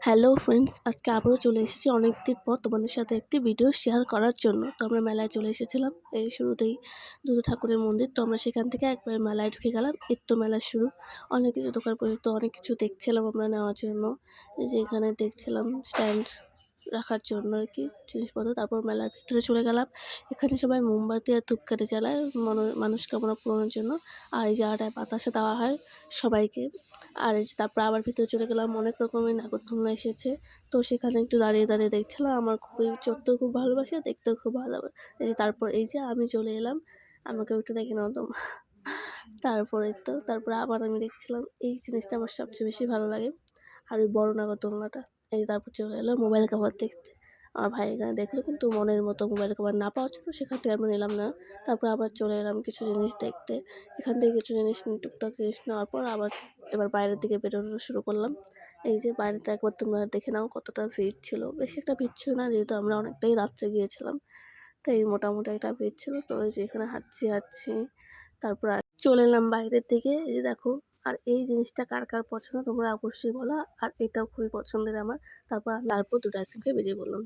Hello friends, আজকে আবারও চলে এসেছি অনেকদিন পর তোমাদের সাথে একটি ভিডিও শেয়ার করার জন্য। তো আমরা মেলায় চলে এসেছিলাম। এই শুরুতেই দুটো ঠাকুরের মন্দির, তো আমরা সেখান থেকে একবারে মেলায় ঢুকে গেলাম। এই তো মেলার শুরু। অনেক কিছু দোকান পর্যন্ত অনেক কিছু দেখছিলাম আমরা নেওয়ার জন্য। এই যে এখানে দেখছিলাম স্ট্যান্ড রাখার জন্য আর কি জিনিসপত্র। তারপর মেলার ভিতরে চলে গেলাম। এখানে সবাই মোমবাতি আর ধূপকাঠি জ্বালায় মানুষকামনা পূরণের জন্য। আর এই জায়গাটায় বাতাসা দেওয়া হয় সবাইকে। আর এই যে তারপর আবার ভিতরে চলে গেলাম। অনেক রকমের নাগরদোলনা এসেছে, তো সেখানে একটু দাঁড়িয়ে দাঁড়িয়ে দেখছিলাম। আমার খুবই চড়তেও খুব ভালোবাসি আর দেখতেও খুব ভালো। এই যে তারপর এই যে আমি চলে এলাম, আমাকেও একটু দেখে নাও তোমরা। তারপরে তো তারপরে আবার আমি দেখছিলাম। এই জিনিসটা আমার সবচেয়ে বেশি ভালো লাগে, আর ওই বড় নাগরদোলনাটা। এই তারপর চলে এলাম মোবাইল কভার দেখতে। আমার ভাই এখানে দেখলো, কিন্তু মনের মতো মোবাইল কভার না পাওয়ার জন্য সেখান থেকে আমরা নিলাম না। তারপর আবার চলে এলাম কিছু জিনিস দেখতে। এখান থেকে কিছু জিনিস টুকটাক জিনিস নেওয়ার পর আবার এবার বাইরের দিকে বেরোনো শুরু করলাম। এই যে বাইরেটা একবার তোমরা দেখে নাও কতটা ভিড় ছিল। বেশি একটা ভিড় ছিল না, যেহেতু আমরা অনেকটাই রাত্রে গিয়েছিলাম, তাই মোটামুটি একটা ভিড় ছিল। তো এই যে এখানে হাঁটছি, তারপর চলে এলাম বাইরের দিকে। এই যে দেখো, আর এই জিনিসটা কার কার পছন্দ তোমরা অবশ্যই বলো। আর এটাও খুবই পছন্দের আমার। তারপর দুটো আইসক্রিম খেয়ে বেরিয়ে পড়লাম।